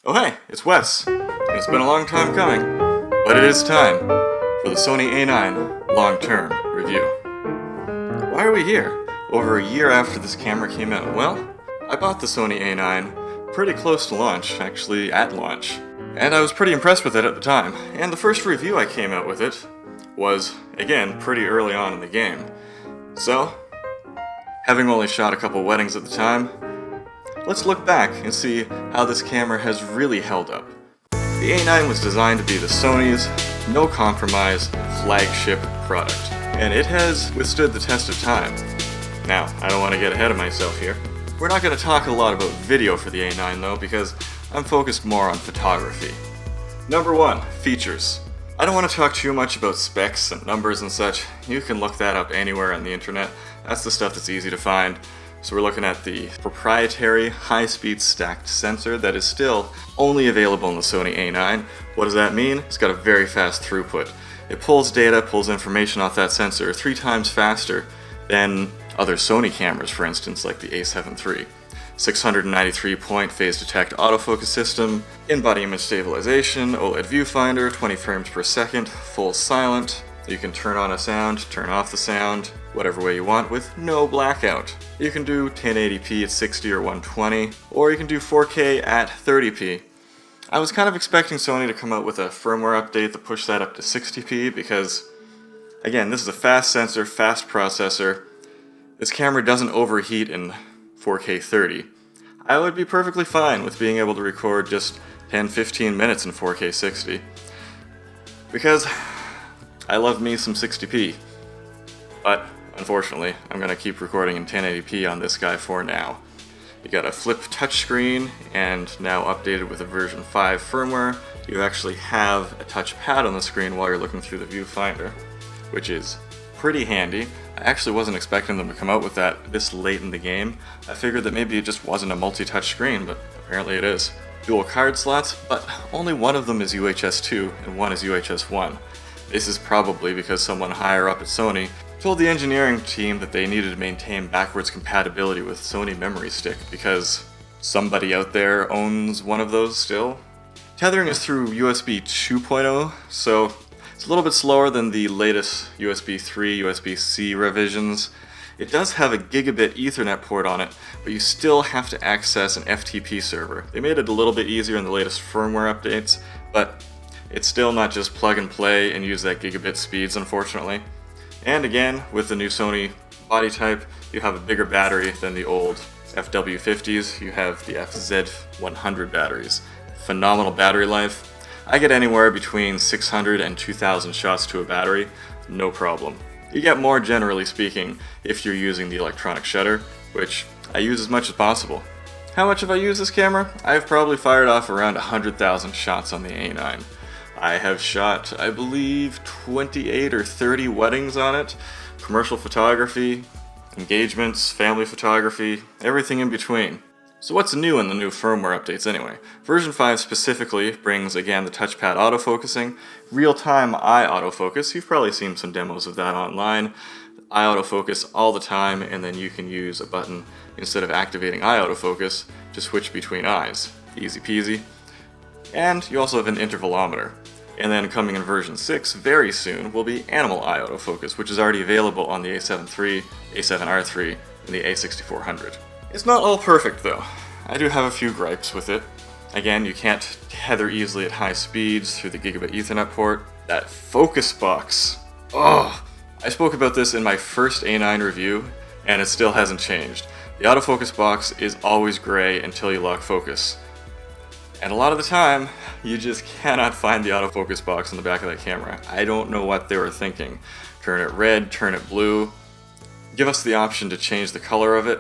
Oh hey, it's Wes. It's been a long time coming, but it is time for the Sony A9 long-term review. Why are we here? Over a year after this camera came out? Well, I bought the Sony A9 pretty close to launch, actually at launch, and I was pretty impressed with it at the time. And the first review I came out with it was, again, pretty early on in the game. So, having only shot a couple weddings at the time, let's look back and see how this camera has really held up. The A9 was designed to be the Sony's no-compromise flagship product, and it has withstood the test of time. Now, I don't want to get ahead of myself here. We're not going to talk a lot about video for the A9 though, because I'm focused more on photography. Number 1, features. I don't want to talk too much about specs and numbers and such. You can look that up anywhere on the internet. That's the stuff that's easy to find. So we're looking at the proprietary high-speed stacked sensor that is still only available in the Sony A9. What does that mean? It's got a very fast throughput. It pulls data, pulls information off that sensor 3 times faster than other Sony cameras, for instance, like the A7 III. 693-point phase detect autofocus system, in-body image stabilization, OLED viewfinder, 20 frames per second, full silent. You can turn on a sound, turn off the sound, whatever way you want with no blackout. You can do 1080p at 60 or 120, or you can do 4K at 30p. I was kind of expecting Sony to come out with a firmware update to push that up to 60p because, again, this is a fast sensor, fast processor. This camera doesn't overheat in 4K 30. I would be perfectly fine with being able to record just 10-15 minutes in 4K 60. Because I love me some 60p, but unfortunately, I'm going to keep recording in 1080p on this guy for now. You got a flip touchscreen, and now updated with a version 5 firmware, you actually have a touch pad on the screen while you're looking through the viewfinder, which is pretty handy. I actually wasn't expecting them to come out with that this late in the game. I figured that maybe it just wasn't a multi-touch screen, but apparently it is. Dual card slots, but only one of them is UHS 2 and one is UHS 1. This is probably because someone higher up at Sony told the engineering team that they needed to maintain backwards compatibility with Sony memory stick because somebody out there owns one of those still. Tethering is through USB 2.0, so it's a little bit slower than the latest USB 3, USB-C revisions. It does have a gigabit Ethernet port on it, but you still have to access an FTP server. They made it a little bit easier in the latest firmware updates, but it's still not just plug and play and use that gigabit speeds, unfortunately. And again, with the new Sony body type, you have a bigger battery than the old FW50s. You have the FZ100 batteries. Phenomenal battery life. I get anywhere between 600 and 2,000 shots to a battery, no problem. You get more, generally speaking, if you're using the electronic shutter, which I use as much as possible. How much have I used this camera? I've probably fired off around 100,000 shots on the A9. I have shot, I believe, 28 or 30 weddings on it, commercial photography, engagements, family photography, everything in between. So what's new in the new firmware updates anyway? Version 5 specifically brings, again, the touchpad autofocusing, real-time eye autofocus. You've probably seen some demos of that online. Eye autofocus all the time, and then you can use a button instead of activating eye autofocus to switch between eyes. Easy peasy. And you also have an intervalometer. And then coming in version 6 very soon will be animal eye autofocus, which is already available on the A7 III, A7R III, and the A6400. It's not all perfect though. I do have a few gripes with it. Again, you can't tether easily at high speeds through the gigabit Ethernet port. That focus box. Oh! I spoke about this in my first A9 review, and it still hasn't changed. The autofocus box is always gray until you lock focus. And a lot of the time, you just cannot find the autofocus box on the back of that camera. I don't know what they were thinking. Turn it red, turn it blue. Give us the option to change the color of it.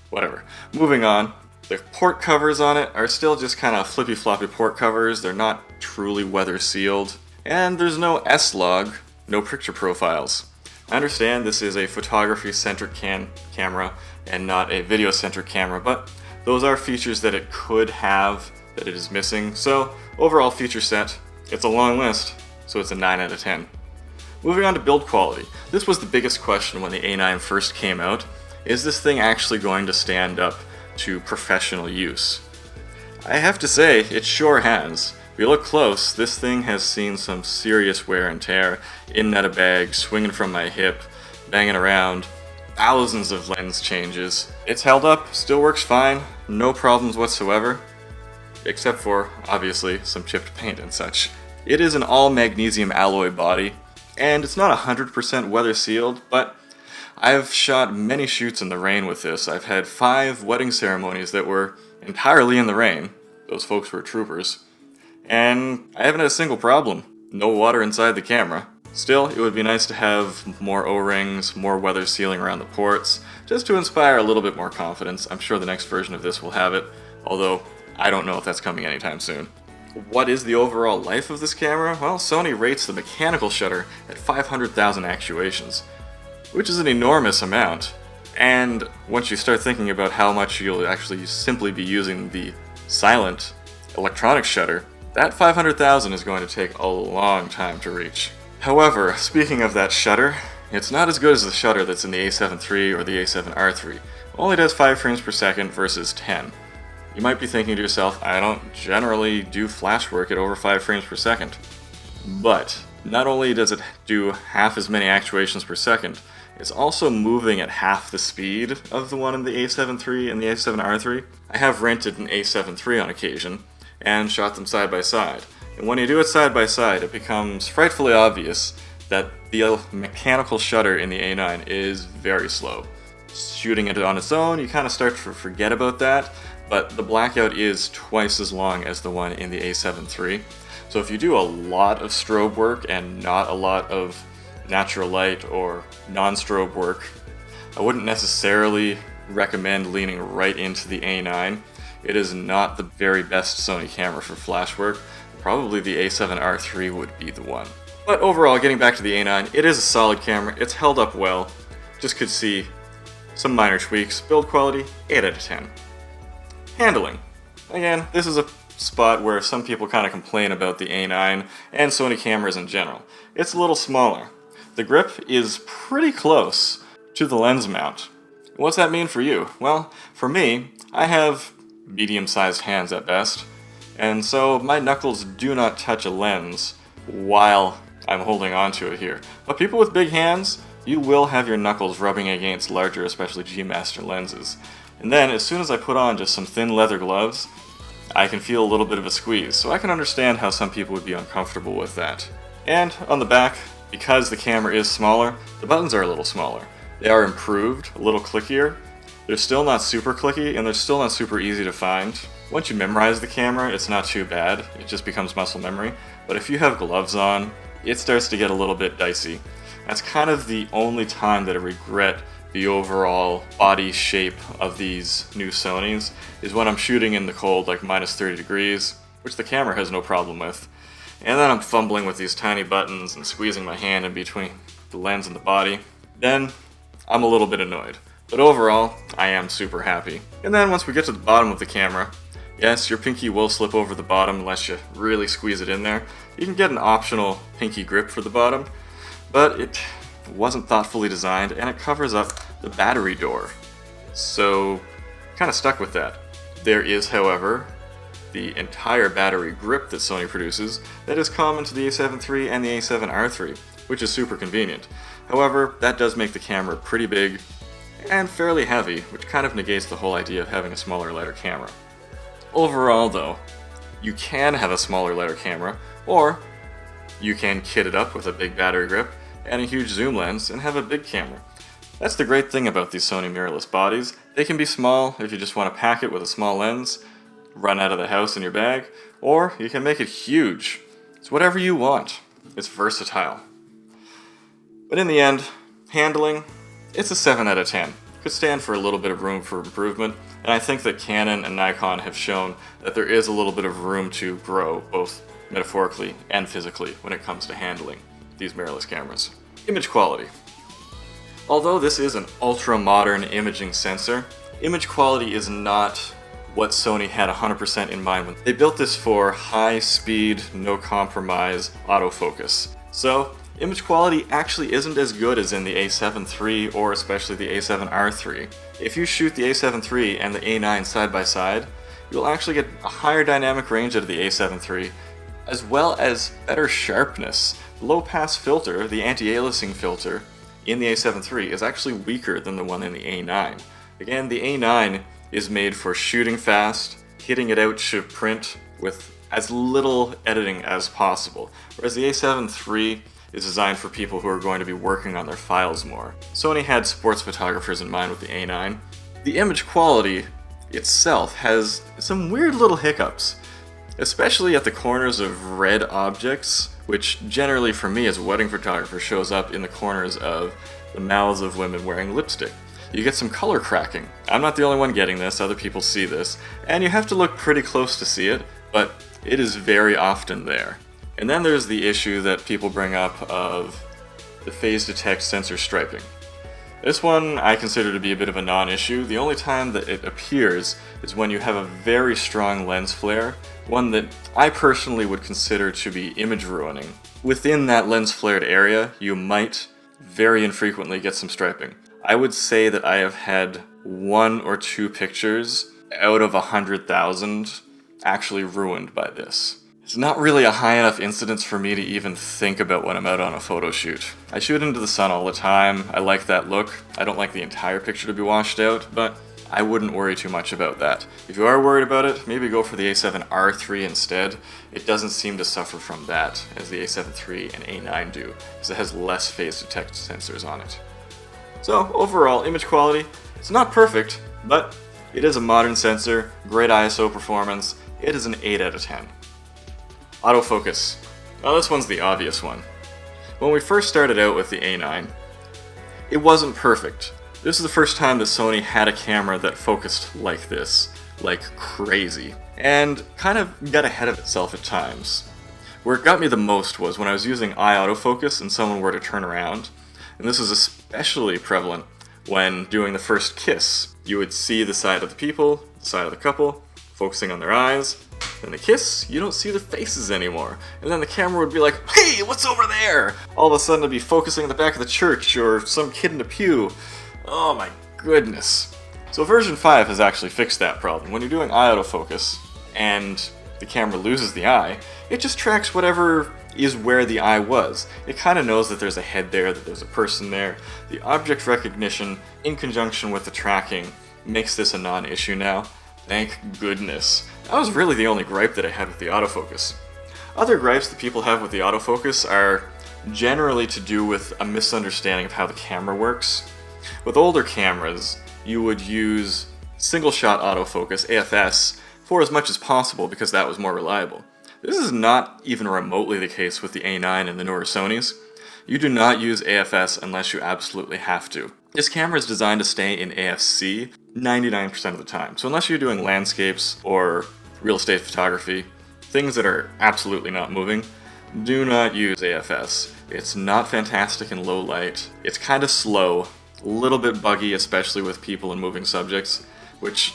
Whatever. Moving on. The port covers on it are still just kind of flippy floppy port covers. They're not truly weather sealed. And there's no S-Log, no picture profiles. I understand this is a photography-centric camera and not a video-centric camera, but those are features that it could have that it is missing. So, overall feature set, it's a long list, so it's a 9 out of 10. Moving on to build quality. This was the biggest question when the A9 first came out. Is this thing actually going to stand up to professional use? I have to say, it sure has. If you look close, this thing has seen some serious wear and tear, in and out of bag, swinging from my hip, banging around, thousands of lens changes. It's held up, still works fine, no problems whatsoever, except for, obviously, some chipped paint and such. It is an all-magnesium alloy body, and it's not 100% weather sealed, but I've shot many shoots in the rain with this. I've had 5 wedding ceremonies that were entirely in the rain. Those folks were troopers. And I haven't had a single problem. No water inside the camera. Still, it would be nice to have more O-rings, more weather sealing around the ports, just to inspire a little bit more confidence. I'm sure the next version of this will have it, although I don't know if that's coming anytime soon. What is the overall life of this camera? Well, Sony rates the mechanical shutter at 500,000 actuations, which is an enormous amount. And once you start thinking about how much you'll actually simply be using the silent electronic shutter, that 500,000 is going to take a long time to reach. However, speaking of that shutter, it's not as good as the shutter that's in the A7 III or the A7 R3. It only does 5 frames per second versus 10. You might be thinking to yourself, I don't generally do flash work at over 5 frames per second. But not only does it do half as many actuations per second, it's also moving at half the speed of the one in the A7 III and the A7 R3. I have rented an A7 III on occasion, and shot them side by side. And when you do it side by side, it becomes frightfully obvious that the mechanical shutter in the A9 is very slow. Shooting it on its own, you kind of start to forget about that, but the blackout is twice as long as the one in the A7 III. So if you do a lot of strobe work and not a lot of natural light or non-strobe work, I wouldn't necessarily recommend leaning right into the A9. It is not the very best Sony camera for flash work. Probably the A7 R3 would be the one. But overall, getting back to the A9, it is a solid camera. It's held up well. Just could see some minor tweaks. Build quality, 8 out of 10. Handling. Again, this is a spot where some people kind of complain about the A9 and Sony cameras in general. It's a little smaller. The grip is pretty close to the lens mount. What's that mean for you? Well, for me, I have medium-sized hands at best, and so my knuckles do not touch a lens while I'm holding onto it here. But people with big hands, you will have your knuckles rubbing against larger, especially G-Master lenses. And then, as soon as I put on just some thin leather gloves, I can feel a little bit of a squeeze, so I can understand how some people would be uncomfortable with that. And on the back, because the camera is smaller, the buttons are a little smaller. They are improved, a little clickier. They're still not super clicky, and they're still not super easy to find. Once you memorize the camera, it's not too bad. It just becomes muscle memory. But if you have gloves on, it starts to get a little bit dicey. That's kind of the only time that I regret the overall body shape of these new Sonys, is when I'm shooting in the cold, like minus 30 degrees, which the camera has no problem with. And then I'm fumbling with these tiny buttons and squeezing my hand in between the lens and the body. Then I'm a little bit annoyed. But overall, I am super happy. And then once we get to the bottom of the camera, yes, your pinky will slip over the bottom unless you really squeeze it in there. You can get an optional pinky grip for the bottom, but it wasn't thoughtfully designed, and it covers up the battery door. So, kind of stuck with that. There is, however, the entire battery grip that Sony produces that is common to the A7 III and the A7 R3, which is super convenient. However, that does make the camera pretty big and fairly heavy, which kind of negates the whole idea of having a smaller, lighter camera. Overall, though, you can have a smaller, lighter camera, or you can kit it up with a big battery grip and a huge zoom lens and have a big camera. That's the great thing about these Sony mirrorless bodies. They can be small if you just want to pack it with a small lens, run out of the house in your bag, or you can make it huge. It's whatever you want. It's versatile. But in the end, handling, it's a 7 out of 10. Could stand for a little bit of room for improvement, and I think that Canon and Nikon have shown that there is a little bit of room to grow, both metaphorically and physically, when it comes to handling these mirrorless cameras. Image quality. Although this is an ultra-modern imaging sensor, image quality is not what Sony had 100% in mind when they built this for high-speed, no-compromise autofocus. So, image quality actually isn't as good as in the A7 III or especially the A7 R3. If you shoot the A7 III and the A9 side by side, you'll actually get a higher dynamic range out of the A7 III, as well as better sharpness. The low-pass filter, the anti-aliasing filter, in the A7 III is actually weaker than the one in the A9. Again, the A9 is made for shooting fast, hitting it out to print with as little editing as possible, whereas the A7 III is designed for people who are going to be working on their files more. Sony had sports photographers in mind with the A9. The image quality itself has some weird little hiccups, especially at the corners of red objects, which generally for me as a wedding photographer shows up in the corners of the mouths of women wearing lipstick. You get some color cracking. I'm not the only one getting this, other people see this, and you have to look pretty close to see it, but it is very often there. And then there's the issue that people bring up of the phase detect sensor striping. This one I consider to be a bit of a non-issue. The only time that it appears is when you have a very strong lens flare, one that I personally would consider to be image ruining. Within that lens flared area, you might very infrequently get some striping. I would say that I have had 1 or 2 pictures out of 100,000 actually ruined by this. It's not really a high enough incidence for me to even think about when I'm out on a photo shoot. I shoot into the sun all the time, I like that look. I don't like the entire picture to be washed out, but I wouldn't worry too much about that. If you are worried about it, maybe go for the A7R III instead. It doesn't seem to suffer from that as the A7 III and A9 do, because it has less phase detect sensors on it. So overall, image quality, it's not perfect, but it is a modern sensor, great ISO performance. It is an 8 out of 10. Autofocus. Well, this one's the obvious one. When we first started out with the A9, it wasn't perfect. This is the first time that Sony had a camera that focused like this, like crazy, and kind of got ahead of itself at times. Where it got me the most was when I was using eye autofocus and someone were to turn around, and this was especially prevalent when doing the first kiss. You would see the side of the people, the side of the couple, focusing on their eyes. Then the kiss, you don't see their faces anymore. And then the camera would be like, hey, what's over there? All of a sudden it'd be focusing on the back of the church or some kid in a pew. Oh my goodness. So version 5 has actually fixed that problem. When you're doing eye autofocus and the camera loses the eye, it just tracks whatever is where the eye was. It kind of knows that there's a head there, that there's a person there. The object recognition, in conjunction with the tracking, makes this a non-issue now. Thank goodness. That was really the only gripe that I had with the autofocus. Other gripes that people have with the autofocus are generally to do with a misunderstanding of how the camera works. With older cameras, you would use single-shot autofocus, AFS, for as much as possible because that was more reliable. This is not even remotely the case with the A9 and the newer Sonys. You do not use AFS unless you absolutely have to. This camera is designed to stay in AFC 99% of the time. So unless you're doing landscapes or real estate photography, things that are absolutely not moving, do not use AFS. It's not fantastic in low light. It's kind of slow, a little bit buggy, especially with people and moving subjects, which,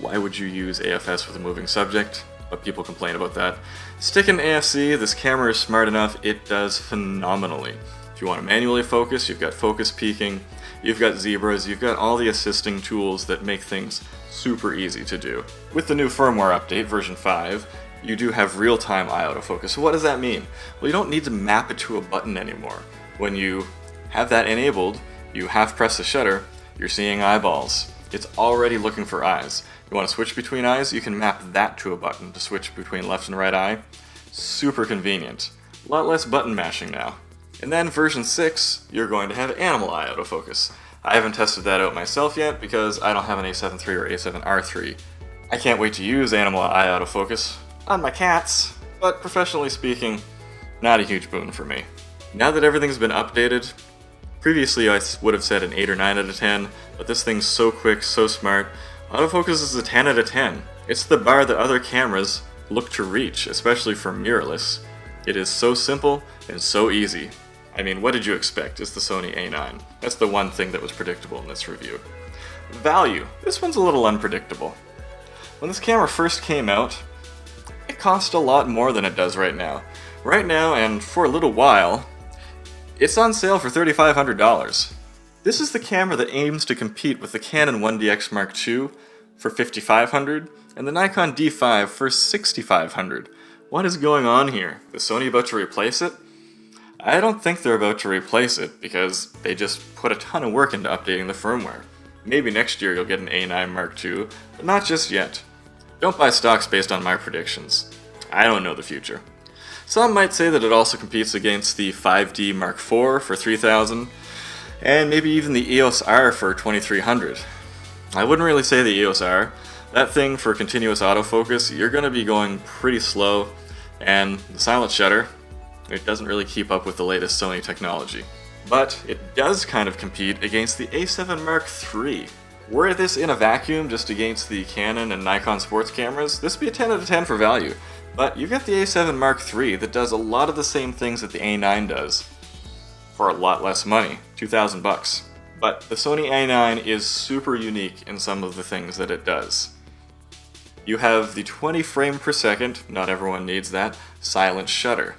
why would you use AFS with a moving subject? But people complain about that. Stick in AFC, this camera is smart enough, it does phenomenally. If you want to manually focus, you've got focus peaking, you've got zebras, you've got all the assisting tools that make things super easy to do. With the new firmware update, version 5, you do have real-time eye autofocus. So what does that mean? Well, you don't need to map it to a button anymore. When you have that enabled, you half press the shutter, you're seeing eyeballs. It's already looking for eyes. You want to switch between eyes, you can map that to a button to switch between left and right eye. Super convenient. A lot less button mashing now. And then version 6, you're going to have animal eye autofocus. I haven't tested that out myself yet because I don't have an A7 III or A7R III. I can't wait to use animal eye autofocus on my cats, but professionally speaking, not a huge boon for me. Now that everything's been updated, previously I would have said an 8 or 9 out of 10, but this thing's so quick, so smart. Autofocus is a 10 out of 10. It's the bar that other cameras look to reach, especially for mirrorless. It is so simple and so easy. I mean, what did you expect? It's the Sony A9. That's the one thing that was predictable in this review. Value. This one's a little unpredictable. When this camera first came out, it cost a lot more than it does right now. Right now, and for a little while, it's on sale for $3,500. This is the camera that aims to compete with the Canon 1DX Mark II for $5,500 and the Nikon D5 for $6,500. What is going on here? Is Sony about to replace it? I don't think they're about to replace it because they just put a ton of work into updating the firmware. Maybe next year you'll get an A9 Mark II, but not just yet. Don't buy stocks based on my predictions. I don't know the future. Some might say that it also competes against the 5D Mark IV for $3,000, and maybe even the EOS R for $2,300. I wouldn't really say the EOS R. That thing for continuous autofocus, you're going to be going pretty slow, and the silent shutter, it doesn't really keep up with the latest Sony technology. But it does kind of compete against the A7 Mark III. Were this in a vacuum just against the Canon and Nikon sports cameras, this would be a 10 out of 10 for value. But you've got the A7 Mark III that does a lot of the same things that the A9 does for a lot less money, $2,000. But the Sony A9 is super unique in some of the things that it does. You have the 20 frame per second, not everyone needs that, silent shutter.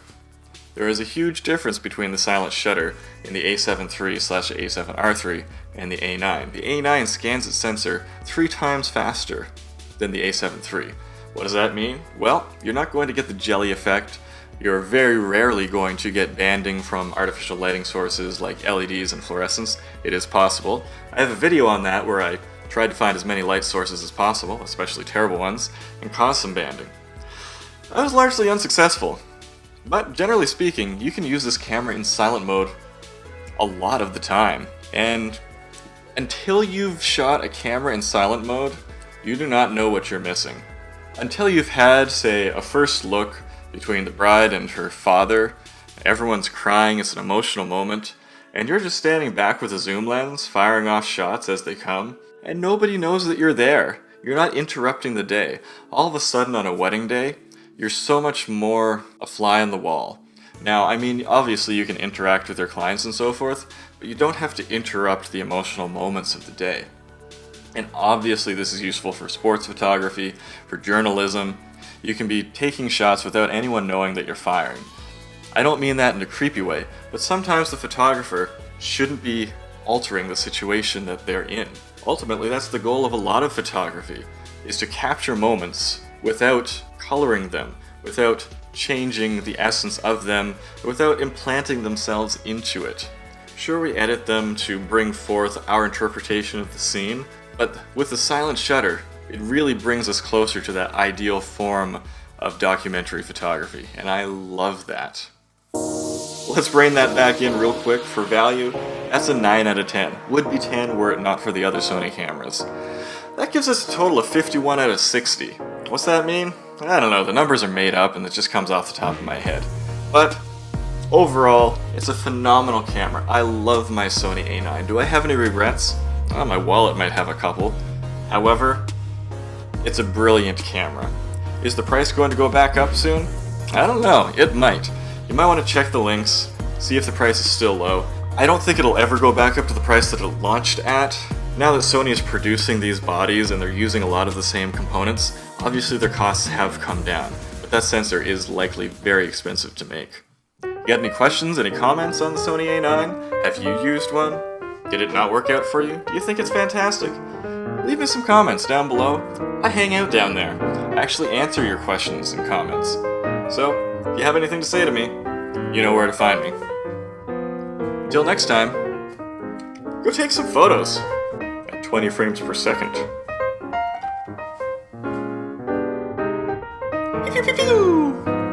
There is a huge difference between the silent shutter in the A7 III/A7R III and the A9. The A9 scans its sensor 3 times faster than the A7 III. What does that mean? Well, you're not going to get the jelly effect. You're very rarely going to get banding from artificial lighting sources like LEDs and fluorescence. It is possible. I have a video on that where I tried to find as many light sources as possible, especially terrible ones, and cause some banding. I was largely unsuccessful. But generally speaking, you can use this camera in silent mode a lot of the time, and until you've shot a camera in silent mode, you do not know what you're missing. Until you've had, say, a first look between the bride and her father, everyone's crying, it's an emotional moment, and you're just standing back with a zoom lens, firing off shots as they come, and nobody knows that you're there. You're not interrupting the day. All of a sudden on a wedding day, you're so much more a fly on the wall. Now, I mean, obviously you can interact with your clients and so forth, but you don't have to interrupt the emotional moments of the day. And obviously this is useful for sports photography, for journalism. You can be taking shots without anyone knowing that you're firing. I don't mean that in a creepy way, but sometimes the photographer shouldn't be altering the situation that they're in. Ultimately, that's the goal of a lot of photography, is to capture moments without coloring them, without changing the essence of them, without implanting themselves into it. Sure, we edit them to bring forth our interpretation of the scene, but with the silent shutter, it really brings us closer to that ideal form of documentary photography, and I love that. Let's rein that back in real quick for value. That's a 9 out of 10. Would be 10 were it not for the other Sony cameras. That gives us a total of 51 out of 60. What's that mean? I don't know, the numbers are made up and it just comes off the top of my head. But overall, it's a phenomenal camera. I love my Sony A9. Do I have any regrets? Well, my wallet might have a couple. However, it's a brilliant camera. Is the price going to go back up soon? I don't know, it might. You might want to check the links, see if the price is still low. I don't think it'll ever go back up to the price that it launched at. Now that Sony is producing these bodies and they're using a lot of the same components, obviously their costs have come down, but that sensor is likely very expensive to make. You got any questions, any comments on the Sony A9? Have you used one? Did it not work out for you? Do you think it's fantastic? Leave me some comments down below. I hang out down there. I actually answer your questions and comments. So, if you have anything to say to me, you know where to find me. Until next time, go take some photos at 20 frames per second. Pew, pew, pew, pew.